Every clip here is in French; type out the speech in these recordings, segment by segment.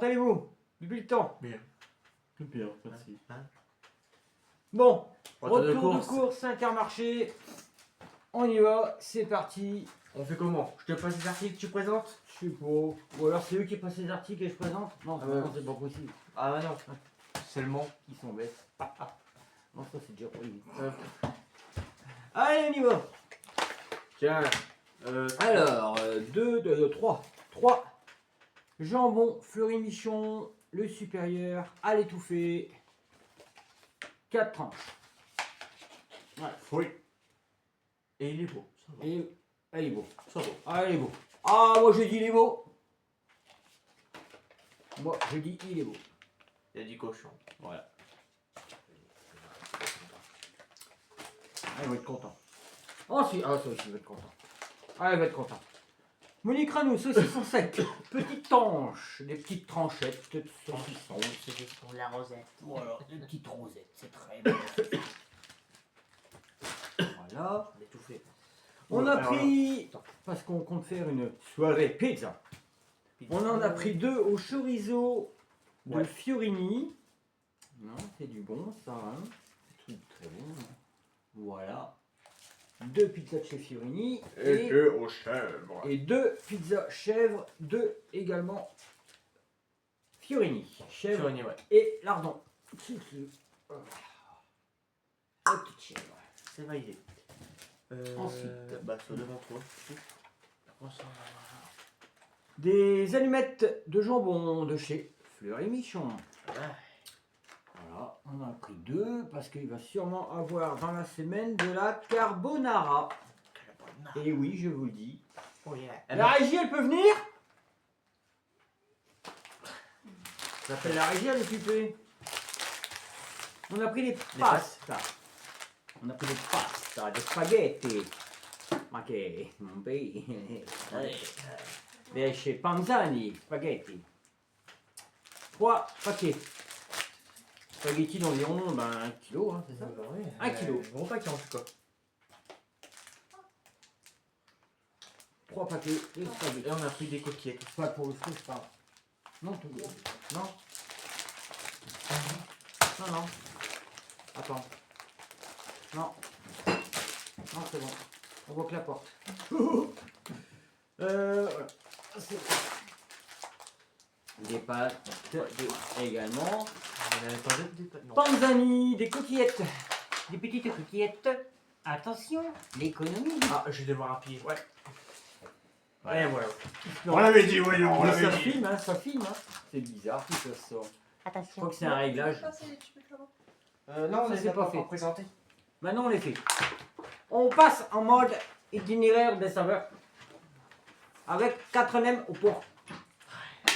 allez-vous? Depuis le temps. Bien. Bien, merci. Bon, Retour de retour de course. course, Intermarché. On y va, c'est parti. On fait comment? Je te passe les articles que tu présentes? Je sais pas. Ou alors c'est eux qui passent les articles et je présente? Non, Ah ouais. non, c'est pas possible. Ah bah non. Seulement. Ils sont bêtes. Non, ça c'est déjà pour lui. Allez, on y va. Tiens. Alors, 3. Jambon, Fleury-Michon, le supérieur, à l'étouffée. 4 tranches. Oui. Et il est beau. Ça va. Et elle est beau. Ça va. Ah, il est beau. Ah, moi je dis il est beau. Moi je dis il est beau. Il y a du cochon. Voilà. Ah, il va être content. Oh si, ah ça aussi, il va être content. Ah, il va être content. Monique Ranou, saucisson sec. Petite tanche, des petites tranchettes de saucisson. C'est pour la rosette. Voilà, des petites rosettes, c'est très bon. Voilà. On est étouffé. On a Alors pris, parce qu'on compte faire une soirée pizza, on en a pris 2 au chorizo de Ouais. Fiorini. Non, c'est du bon ça, hein. C'est très bon. Hein. Voilà. 2 pizzas de chez Fiorini Et deux aux chèvres. et 2 pizzas chèvre de également Fiorini. Chèvre Sur une, ouais. et lardon. La petite chèvre. C'est validé. Ensuite. Bah, c'est devant toi. Après ça, Des allumettes de jambon de chez Fleury Michon. voilà. Voilà, on en a pris 2 parce qu'il va sûrement avoir dans la semaine de la carbonara. Et oui, je vous le dis. Oh yeah. La régie, elle peut venir? J'appelle la régie à l'occuper. On a pris des pastas. On a pris des pastas, des spaghetti. Ma che, mon pays. Des chez Panzani, spaghetti. 3 paquets. Spaghetti d'environ 1 kg, hein, c'est ça? 1 kilo. Gros paquet en tout cas. 3 paquets de spaghetti. Et on a pris des coquillettes. Pas pour le fruit, pas. Non, tout bien. Non. Non, non. Attends. Non. Non, c'est bon. On voit que la porte. Voilà. C'est bon. Des pâtes également. On avait pas d'autres des pâtes. Non. Panzani, des coquillettes. Des petites coquillettes. Attention, l'économie. Ah, je vais devoir appuyer. Ouais. Voilà. Et voilà. On l'avait dit, voyons, on Mais l'avait ça dit. filme, hein, ça filme. Hein. C'est bizarre tout ça sort. Je crois que c'est un réglage. Non, on Ça, les c'est a pas pas fait. encore présentés. Maintenant on les fait. On passe en mode itinéraire des saveurs. Avec 4 nems au pot.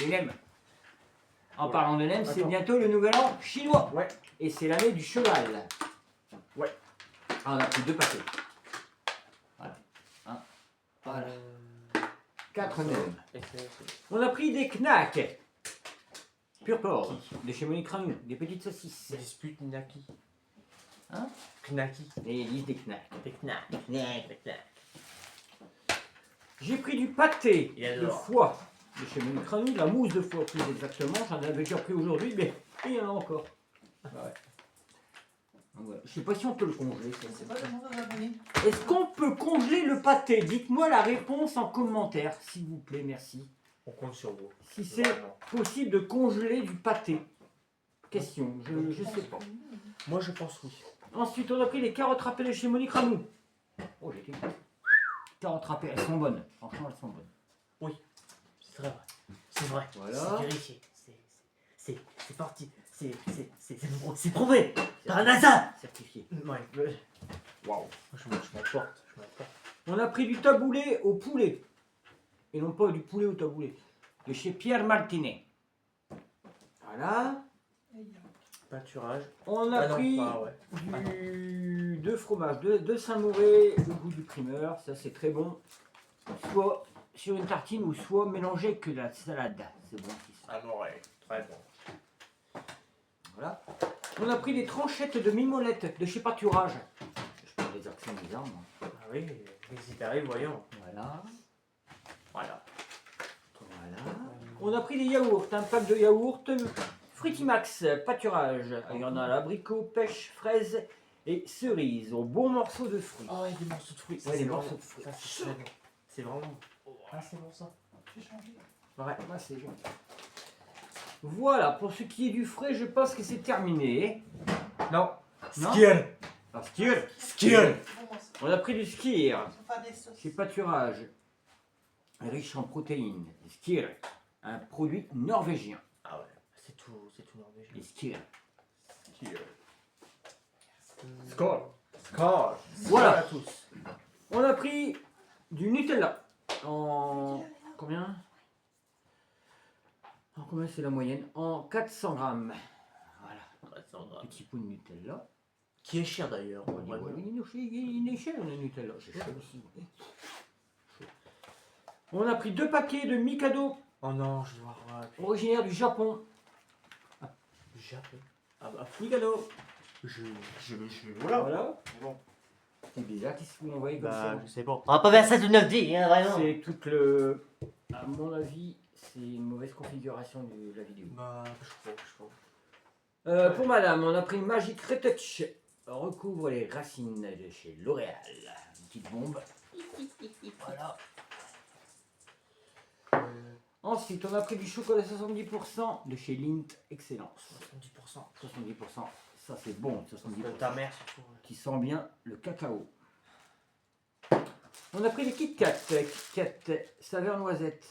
Les nems. En parlant de nems, c'est Attends. bientôt le nouvel an chinois. Ouais. Et c'est l'année du cheval. Ouais. Ah, on a pris 2 paquets. Voilà. Hein. Voilà. 4 nems. Et c'est- On a pris des knacks. Pure porc. De chez Monique Ranou. Des petites saucisses. C'est dispute Naki. Hein? Knaki. Et ils disent des knacks. Des knacks. Knacks. Des knacks. J'ai pris du pâté Il de adore. foie de chez Monique Ranou, la mousse de foie plus exactement. J'en avais déjà pris aujourd'hui, mais il y en a encore. Ouais. Donc voilà. Je sais pas si on peut le congeler. ça. Est-ce qu'on peut congeler le pâté? Dites-moi la réponse en commentaire, s'il vous plaît, merci. On compte sur vous. Si c'est Vraiment. possible de congeler du pâté. Question, je sais pas. Moi, je pense oui. Ensuite, on a pris les carottes râpées de chez Monique Ranou. Oh, j'ai été cool. Carottes râpées, elles sont bonnes. Franchement, elles sont bonnes. C'est très vrai. C'est vrai. Voilà. C'est vérifié. C'est parti. C'est prouvé. Par NASA. Certifié. Ouais. Waouh. Je m'emporte. Je m'emporte. On a pris du taboulé au poulet. Et non pas du poulet au taboulé. De chez Pierre Martinet. Voilà. Pâturage. On a Ah non, pris pas, ouais. deux fromages, de Saint-Mauré, le goût du primeur. Ça, c'est très bon. Soit sur une tartine ou soit mélangé que la salade. C'est bon. Amoré. Très bon. Voilà. On a pris des tranchettes de mimolette de chez Pâturage. Je parle des accents bizarres, moi. Ah oui, mais c'est arrivé, voyons. Voilà. Voilà. Voilà. On a pris des yaourts, un pack de yaourts Frutimax, pâturage. Il y en a l'abricot, pêche, fraise et cerise, au bon morceau de fruits. Oh, il y a des morceaux de fruits. Ouais, des morceaux de fruits. Ça, c'est très bon. C'est vraiment bon. Ah, c'est bon ça. Ouais, c'est bon. Voilà, pour ce qui est du frais, je pense que c'est terminé. Non. Non. Skier. Ah, skier. Skier. On a pris du skier. Pas des sauces. C'est pâturage, riche en protéines. Skier, un produit norvégien. Ah ouais. C'est tout norvégien. Les skier. Skål. Skål. Voilà. À tous. On a pris du Nutella. En combien? En combien c'est la moyenne? En 400 grammes. Voilà. 300 grammes. Petit pot de Nutella. Qui est cher d'ailleurs. On dit, ouais, il est cher le Nutella. C'est cher aussi. On a pris 2 paquets de Mikado Oh non, je dois voir. originaire du Japon. Du Japon. Ah bah, Mikado. Voilà. Voilà. Bon. C'est bizarre, qu'est-ce que vous m'envoyez comme Bah, ça? je sais pas. On va pas faire ça de 9 10, hein, vraiment. C'est toute le. À mon avis, c'est une mauvaise configuration de la vidéo. Bah, je crois. Pour madame, on a pris Magic Retouch. Recouvre les racines de chez L'Oréal. Une petite bombe. Voilà. Ensuite, on a pris du chocolat 70% de chez Lindt Excellence. 70%. 70%. Ça, c'est bon, 70%. De ta mère surtout. Qui sent bien le cacao. On a pris les Kit Kat. Kit Kat saveur noisette.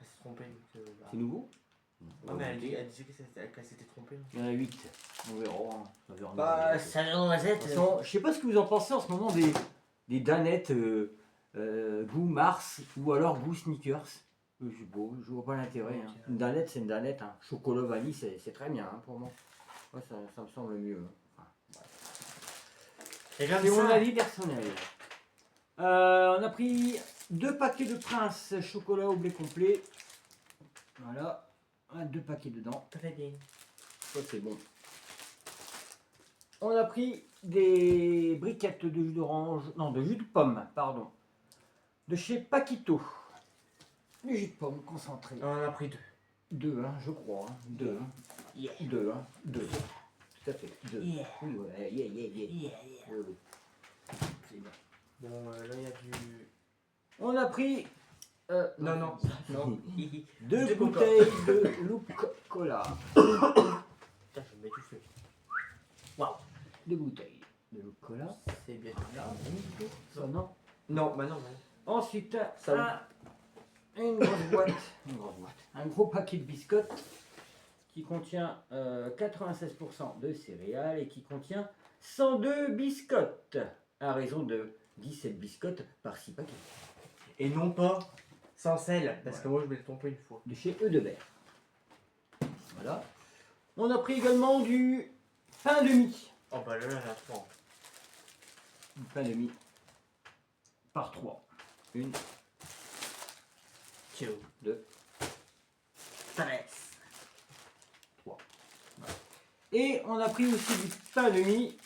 Elle s'est trompée. Donc, bah. C'est nouveau? Non, mais elle disait qu'elle s'était trompée. Il y en a 8. On verra. Saveur Bah, noisette. ça vient De noisette. toute façon, je sais pas ce que vous en pensez en ce moment des danettes goût Mars ou alors goût Snickers. Je vois pas l'intérêt. Hein. Une danette, c'est une danette. Hein. Chocolat vanille, c'est très bien hein, pour moi. Ouais, ça me semble mieux. Enfin, Et c'est mon avis personnel. On a pris 2 paquets de Prince chocolat au blé complet. Voilà. 2 paquets dedans. Très bien. Ça c'est bon. On a pris des briquettes de jus d'orange, non de jus de pomme, pardon, de chez Paquito. Du jus de pomme concentré. On en a pris 2. 2, hein, je crois. 2. Yeah. 2, hein. 2. Tout à fait. 2. Yeah. Oui, ouais, yeah. Oui, oui. C'est bien. Bon, là il y a du. On a pris. Non. 2 Deux bouteilles de Loop Cola. Putain, je vais m'étouffer. Waouh. 2 bouteilles de Loop Cola. C'est bien. Voilà. Ça, non. Non, bah non. Ensuite, Ça une grosse boîte, un gros paquet de biscottes qui contient 96% de céréales et qui contient 102 biscottes à raison de 17 biscottes par 6 paquets. Et non pas sans sel, parce que moi je me l'ai trompé une fois. De chez Eudebert. Voilà. On a pris également du pain de mie. Oh bah là, la 3. Du pain de mie par 3. 1, 2, 13. 3. Voilà. Et on a pris aussi du pain de mie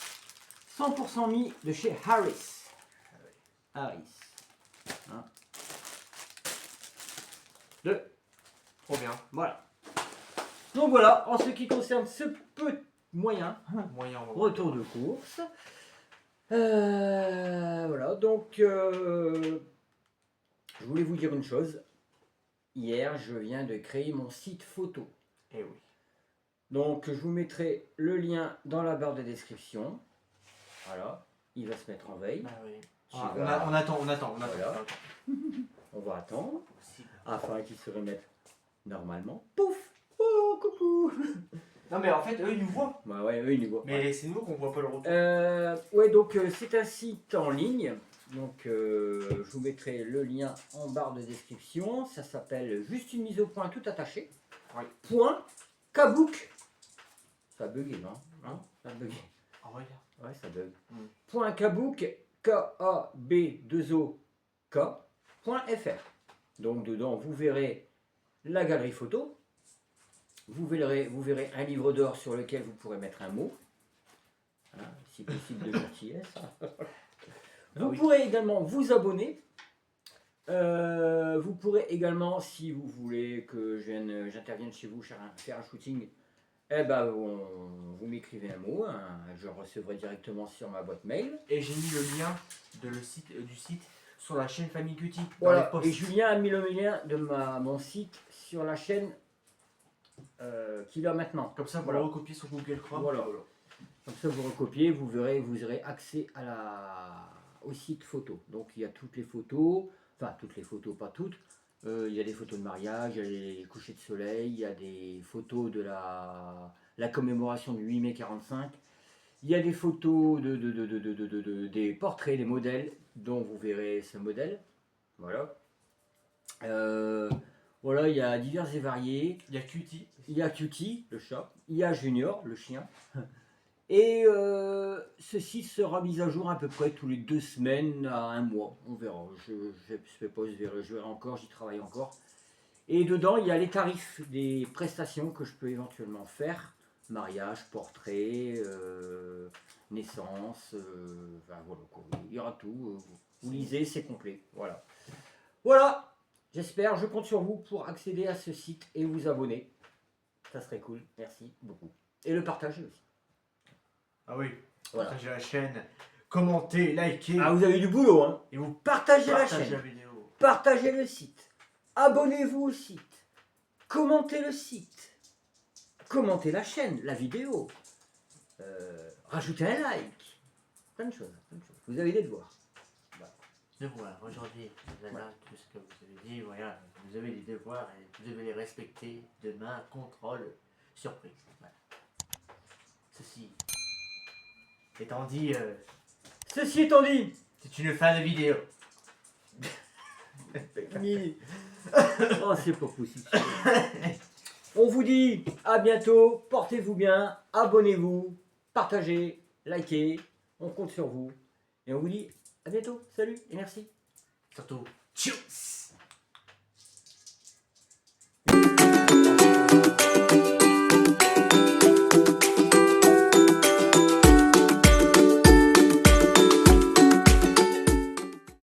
100% mie de chez Harris. Harris. 1, 2. Trop bien. Voilà. Donc voilà, en ce qui concerne ce petit moyen Moyen. retour de course. Voilà, donc je voulais vous dire une chose. Hier, je viens de créer mon site photo. Eh oui. Donc je vous mettrai le lien dans la barre de description. Voilà, il va se mettre en veille. Bah oui. Tu Ah, vas- on attend. Voilà. On va attendre afin qu'il se remette normalement. Pouf! Oh, coucou! Non mais en fait, eux ils nous voient. Bah ouais, eux ils nous voient. Mais c'est nous qu'on voit pas le retour. Ouais, donc c'est un site en ligne. Donc je vous mettrai le lien en barre de description. Ça s'appelle juste une mise au point tout attaché. Oui. Point Kabook. Ça a bugué, non? Hein? Ça a bugué. Oh, regarde. Ouais, ça bug. Mm. Point Kabook, K-A-B-2-O-K.fr. Donc dedans, vous verrez la galerie photo. Vous verrez un livre d'or sur lequel vous pourrez mettre un mot. Hein, si possible de gentillesse. Vous oui. pourrez également vous abonner Vous pourrez également, si vous voulez que j'intervienne chez vous faire un shooting, eh ben, vous m'écrivez un mot, je le recevrai directement sur ma boîte mail. Et j'ai mis le lien du site sur la chaîne Famille Cutie. Voilà, et Julien a mis le lien de mon site sur la chaîne qu'il a maintenant. Comme ça, vous Voilà. le recopiez sur Google Chrome. Voilà. Comme ça, vous recopiez, vous verrez, vous aurez accès au site photo. Donc, il y a toutes les photos, enfin, toutes les photos, pas toutes. Il y a des photos de mariage, il y a des couchers de soleil, il y a des photos de la commémoration du 8 mai 45. Il y a des photos des portraits, des modèles, dont vous verrez ce modèle. Voilà. Voilà, il y a divers et variés. Il y a Cutie. Il y a Cutie, le chat. Il y a Junior, le chien. Et ce site sera mis à jour à peu près tous les 2 semaines à 1 mois. On verra. Je verrai encore, j'y travaille encore. Et dedans, il y a les tarifs des prestations que je peux éventuellement faire. Mariage, portrait, naissance, enfin, voilà, quoi. Il y aura tout. Vous lisez, c'est complet. Voilà. Voilà. J'espère, je compte sur vous pour accéder à ce site et vous abonner. Ça serait cool. Merci beaucoup. Et le partager aussi. Ah oui. Voilà. Partagez la chaîne. Commentez, likez. Ah, vous avez du boulot, hein. Et vous Partagez la partagez chaîne. la vidéo. Partagez le site. Abonnez-vous au site. Commentez le site. Commentez la chaîne, la vidéo. Rajoutez un like. Plein de choses. Vous avez des devoirs. Devoirs. Aujourd'hui, voilà tout ce que vous avez dit. Voilà, vous avez des devoirs et vous devez les respecter. Demain, contrôle, surprise. Voilà. Ceci étant dit, Ceci étant dit, c'est une fin de vidéo. oh, c'est pas possible. On vous dit à bientôt, portez-vous bien, abonnez-vous, partagez, likez, on compte sur vous. Et on vous dit à bientôt, salut et merci. Surtout, tchuss!